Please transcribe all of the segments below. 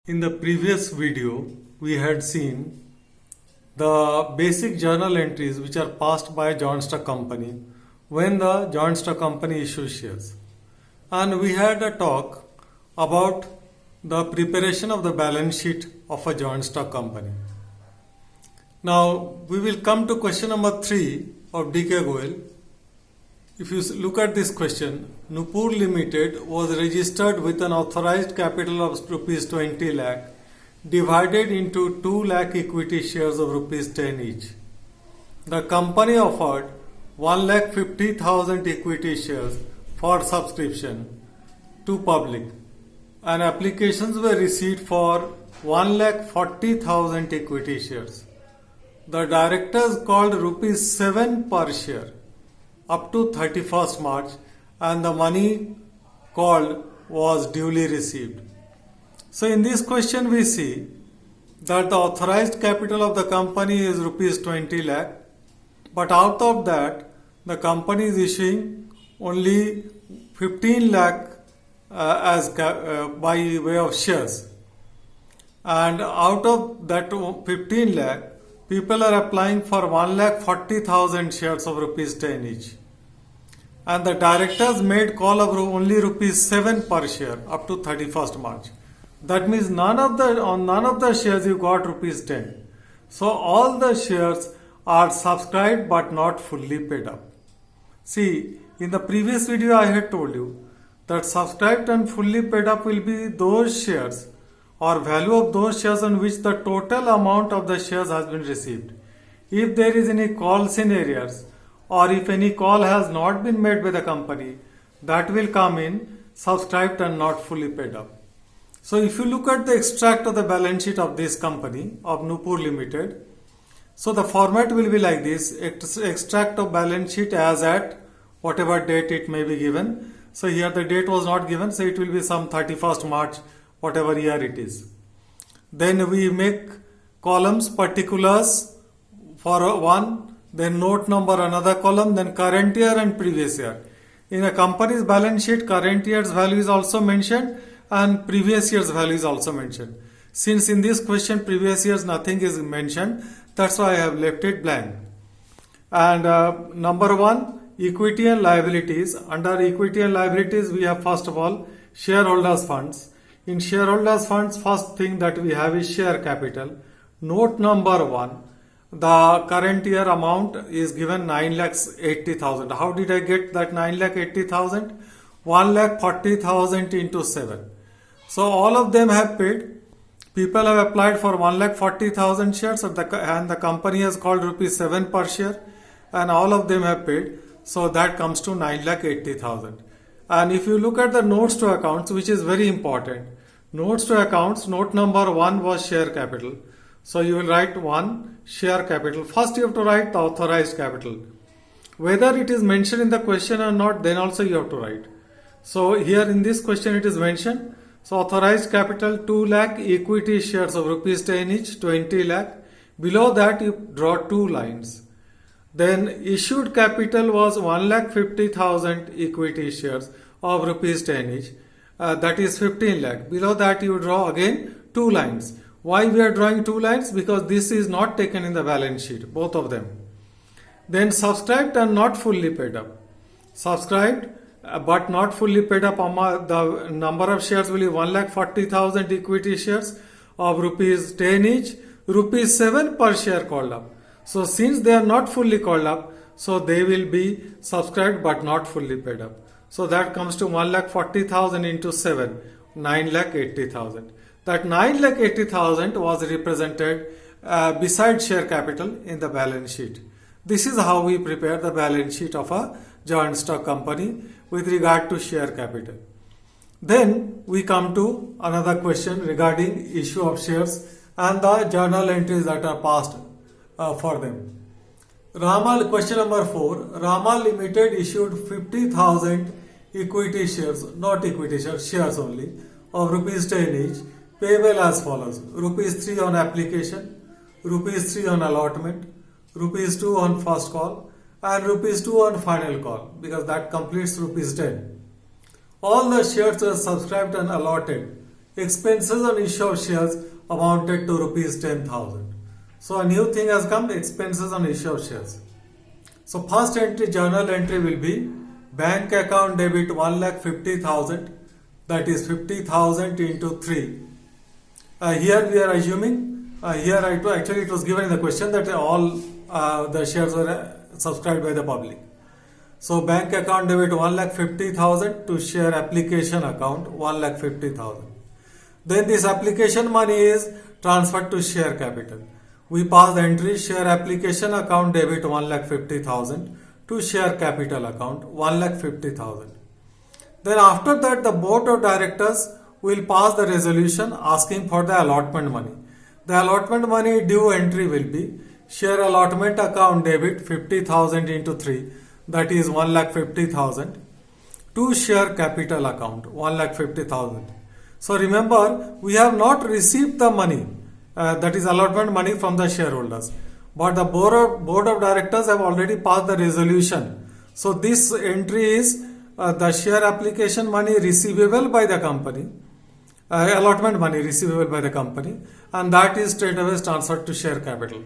In the previous video, we had seen the basic journal entries which are passed by joint stock company when the joint stock company issues shares. And we had a talk about the preparation of the balance sheet of a joint stock company. Now, we will come to question number 3 of DK Goel. If you look at this question, Nupur Limited was registered with an authorized capital of rupees 20 lakh divided into 2 lakh equity shares of rupees 10 each. The company offered 1,50,000 equity shares for subscription to public and applications were received for 1,40,000 equity shares. The directors called rupees 7 per share up to 31st March and the money called was duly received. So in this question we see that the authorized capital of the company is rupees 20 lakh, but out of that the company is issuing only 15 lakh by way of shares, and out of that 15 lakh people are applying for 1,40,000 shares of rupees 10 each, and the directors made call of only rupees 7 per share up to 31st March. That means on none of the shares you got rupees 10. So all the shares are subscribed but not fully paid up. See, in the previous video I had told you that subscribed and fully paid up will be those shares or value of those shares on which the total amount of the shares has been received. If there is any call scenarios or if any call has not been made by the company, that will come in subscribed and not fully paid up. So if you look at the extract of the balance sheet of this company of Nupur Limited, so the format will be like this: extract of balance sheet as at whatever date it may be given. So here the date was not given, so it will be some 31st March, whatever year it is. Then we make columns, particulars for one, then note number another column, then current year and previous year. In a company's balance sheet, current year's value is also mentioned and previous year's value is also mentioned. Since in this question previous year's nothing is mentioned, that's why I have left it blank. And number 1, equity and liabilities. Under equity and liabilities we have first of all shareholders funds. In shareholders funds, first thing that we have is share capital. Note number 1, the current year amount is given 9,80,000. How did I get that 9,80,000? 1,40,000 into 7. So all of them have paid. People have applied for 1,40,000 shares and the company has called rupees 7 per share and all of them have paid. So that comes to 9,80,000. And if you look at the notes to accounts, which is very important, notes to accounts, note number 1 was share capital. So you will write 1 share capital. First you have to write the authorized capital. Whether it is mentioned in the question or not, then also you have to write. So here in this question it is mentioned. So authorized capital 2 lakh, equity shares of rupees 10 each, 20 lakh. Below that you draw 2 lines. Then issued capital was 1,50,000 equity shares of rupees 10 each. That is 15 lakh. Below that you draw again 2 lines. Why we are drawing 2 lines? Because this is not taken in the balance sheet, both of them. Then subscribed and not fully paid up. Subscribed but not fully paid up, the number of shares will be 1,40,000 equity shares of rupees 10 each, rupees 7 per share called up. So since they are not fully called up, so they will be subscribed but not fully paid up. So that comes to 1,40,000 into 7, 9,80,000. That 9,80,000 was represented beside share capital in the balance sheet. This is how we prepare the balance sheet of a joint stock company with regard to share capital. Then we come to another question regarding issue of shares and the journal entries that are passed for them. Question number 4, Rama Limited issued 50,000 equity shares, not equity shares, shares only, of rupees 10 each, payable as follows: rupees 3 on application, rupees 3 on allotment, rupees 2 on first call, and rupees 2 on final call, because that completes rupees 10. All the shares were subscribed and allotted expenses on issue of shares amounted to rupees 10,000. So a new thing has come, expenses on issue of shares. So first entry, journal entry will be bank account debit 1,50,000, that is 50,000 into 3. Here we are assuming, actually it was given in the question that all the shares were subscribed by the public. So bank account debit 1,50,000 to share application account 1,50,000. Then this application money is transferred to share capital. We pass the entry share application account debit 1,50,000 to share capital account 1,50,000. Then after that the board of directors will pass the resolution asking for the allotment money. The allotment money due entry will be share allotment account debit 50,000 into 3, that is 1,50,000 to share capital account 1,50,000. So remember, we have not received the money, that is allotment money from the shareholders, but the board of directors have already passed the resolution. So this entry is the share application money receivable by the company, allotment money receivable by the company, and that is straight away transferred to share capital.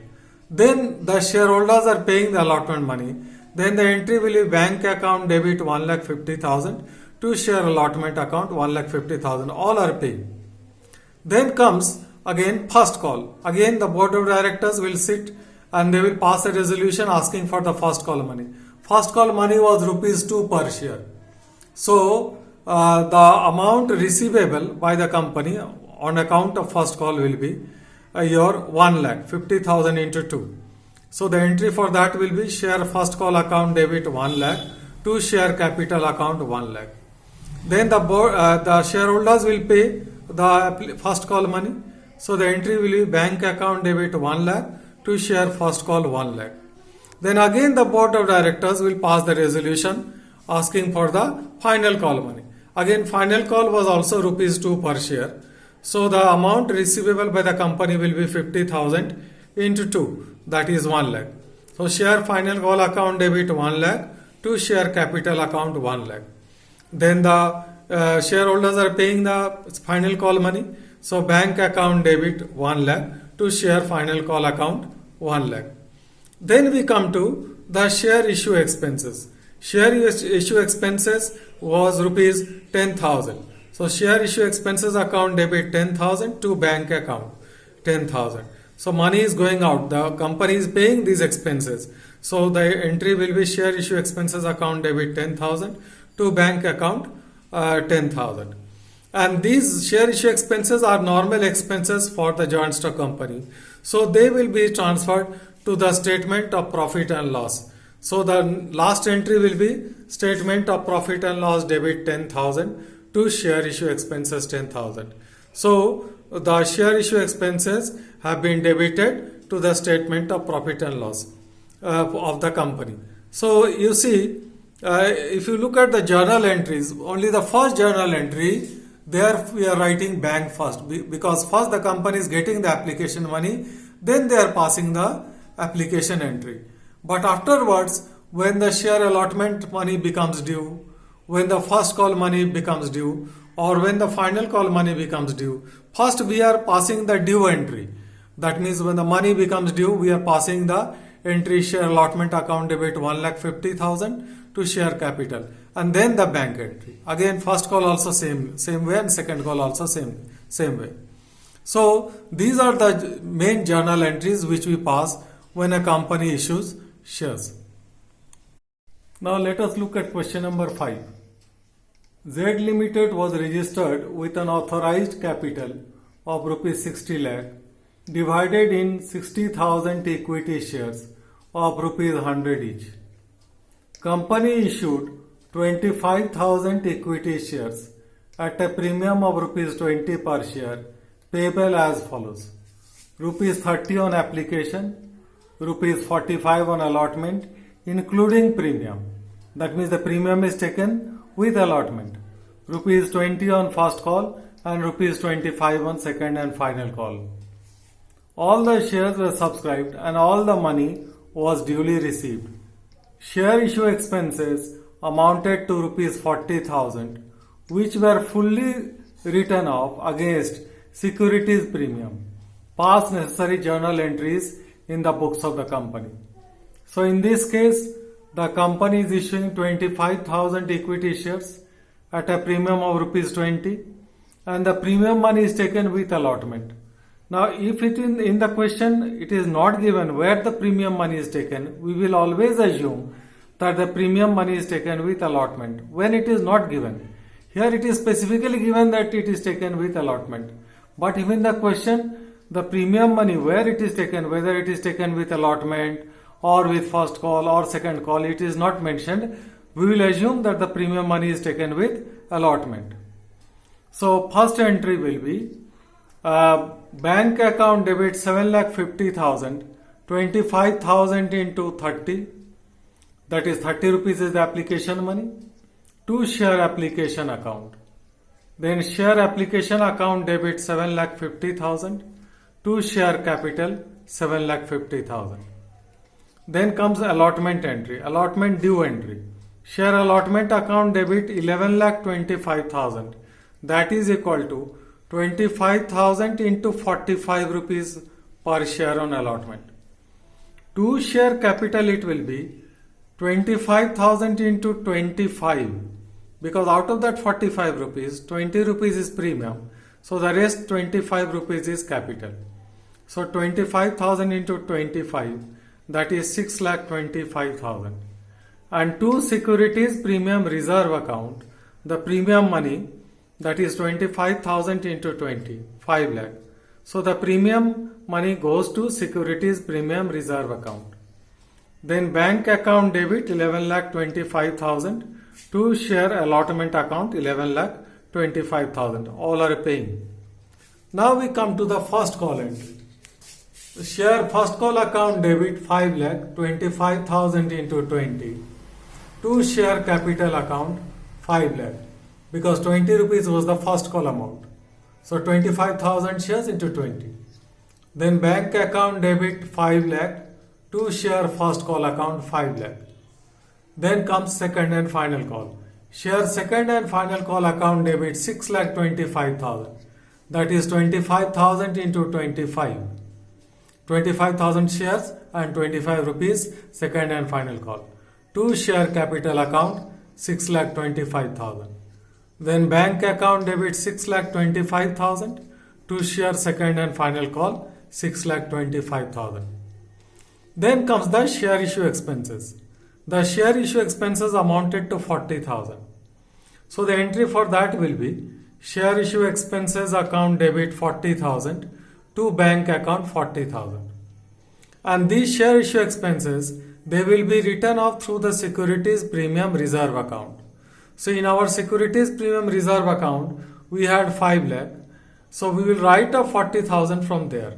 Then the shareholders are paying the allotment money. Then the entry will be bank account debit 1,50,000 to share allotment account 1,50,000. All are paying. Then comes again first call. Again the board of directors will sit and they will pass a resolution asking for the first call money. First call money was rupees 2 per share. So the amount receivable by the company on account of first call will be your 1,50,000 into 2. So the entry for that will be share first call account debit 1,00,000 to share capital account 1,00,000. Then the shareholders will pay the first call money. So the entry will be bank account debit 1,00,000 to share first call 1,00,000. Then again the board of directors will pass the resolution asking for the final call money. Again final call was also rupees 2 per share. So the amount receivable by the company will be 50,000 into 2, that is 1,00,000. So share final call account debit 1,00,000 to share capital account 1,00,000. Then the shareholders are paying the final call money. So bank account debit 1,00,000 to share final call account 1,00,000. Then we come to the share issue expenses. Share issue expenses was rupees 10,000. So share issue expenses account debit 10,000 to bank account 10,000. So money is going out. The company is paying these expenses. So the entry will be share issue expenses account debit 10,000 to bank account 10,000. And these share issue expenses are normal expenses for the joint stock company. So they will be transferred to the statement of profit and loss. So the last entry will be statement of profit and loss debit 10,000 to share issue expenses 10,000. So the share issue expenses have been debited to the statement of profit and loss of the company. So you see, if you look at the journal entries, only the first journal entry, there we are writing bank first, because first the company is getting the application money, then they are passing the application entry. But afterwards, when the share allotment money becomes due, when the first call money becomes due, or when the final call money becomes due, first we are passing the due entry. That means when the money becomes due, we are passing the entry share allotment account debit 1,50,000 to share capital, and then the bank entry. Again first call also same way, and second call also same way. So these are the main journal entries which we pass when a company issues shares. Now let us look at question number 5. Z Limited was registered with an authorized capital of rupees 60 lakh divided in 60,000 equity shares of rupees 100 each. Company issued 25,000 equity shares at a premium of rupees 20 per share, payable as follows: rupees 30 on application, rupees 45 on allotment, including premium. That means the premium is taken with allotment. Rupees 20 on first call and rupees 25 on second and final call. All the shares were subscribed and all the money was duly received. Share issue expenses amounted to rupees 40,000, which were fully written off against securities premium, past necessary journal entries in the books of the company. So in this case, the company is issuing 25,000 equity shares at a premium of rupees 20, and the premium money is taken with allotment. Now, if it in the question it is not given where the premium money is taken, we will always assume that the premium money is taken with allotment when it is not given. Here it is specifically given that it is taken with allotment. But if in the question the premium money where it is taken, whether it is taken with allotment or with first call or second call, it is not mentioned, we will assume that the premium money is taken with allotment. So first entry will be bank account debit 7,50,000, 25,000 into 30, that is 30 rupees is the application money, to share application account. Then share application account debit 7,50,000, to share capital 7,50,000. Then comes allotment entry, allotment due entry. Share allotment account debit 11,25,000, that is equal to 25,000 into 45 rupees per share on allotment. To share capital it will be 25,000 into 25, because out of that 45 rupees, 20 rupees is premium. So the rest 25 rupees is capital. So 25,000 into 25, that is 6,25,000. And to securities premium reserve account, the premium money, that is 25,000 into 20, 5 lakh. So the premium money goes to securities premium reserve account. Then bank account debit 11,25,000, to share allotment account 11,25,000. All are paying. Now we come to the first call entry. Share first call account debit 5 lakh 25,000 into 20, to share capital account 5 lakh, because 20 rupees was the first call amount. So 25,000 shares into 20. Then bank account debit 5 lakh, to share first call account 5 lakh. Then comes second and final call. Share second and final call account debit 6,25,000, that is 25,000 into 25. 25,000 shares and 25 rupees second and final call. To share capital account 6,25,000. Then bank account debit 6,25,000, to share second and final call 6,25,000. Then comes the share issue expenses. The share issue expenses amounted to 40,000. So the entry for that will be share issue expenses account debit 40,000, to bank account 40,000. And these share issue expenses, they will be written off through the securities premium reserve account. So in our securities premium reserve account, we had 5 lakh. So we will write off 40,000 from there.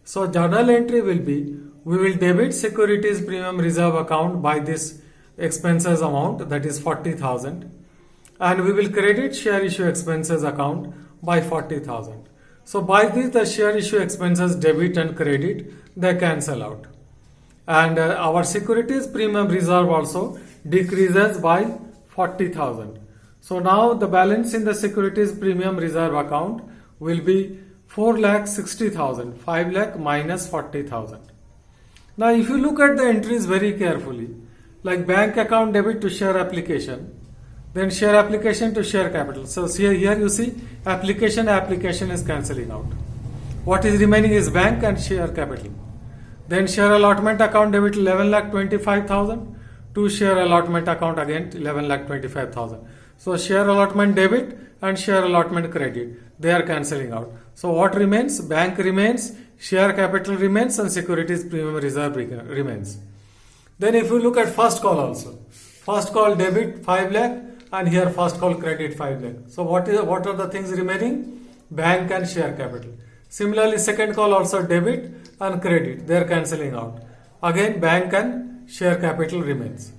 So journal entry will be, we will debit securities premium reserve account by this expenses amount, that is 40,000, and we will credit share issue expenses account by 40,000. So by this the share issue expenses debit and credit, they cancel out. And our securities premium reserve also decreases by 40,000. So now the balance in the securities premium reserve account will be 4,60,000, 5 lakh minus 40,000. Now if you look at the entries very carefully, like bank account debit to share application, then share application to share capital. So here you see application is cancelling out. What is remaining is bank and share capital. Then share allotment account debit 11,25,000, to share allotment account again 11,25,000. So share allotment debit and share allotment credit, they are cancelling out. So what remains? Bank remains, share capital remains, and securities premium reserve remains. Then if you look at first call also, first call debit 5 lakh and here first call credit 5 lakh. So what are the things remaining? Bank and share capital. Similarly second call also debit and credit, they are cancelling out. Again bank and share capital remains.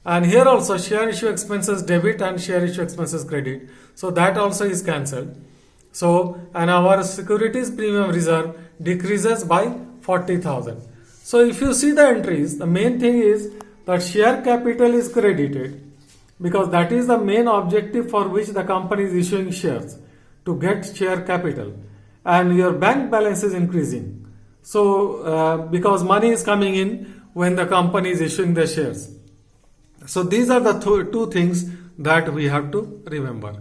And here also share issue expenses debit and share issue expenses credit. So that also is cancelled. So and our securities premium reserve decreases by 40,000. So if you see the entries, the main thing is that share capital is credited because that is the main objective for which the company is issuing shares. to get share capital, and your bank balance is increasing. So, because money is coming in when the company is issuing the shares. So, these are the two things that we have to remember.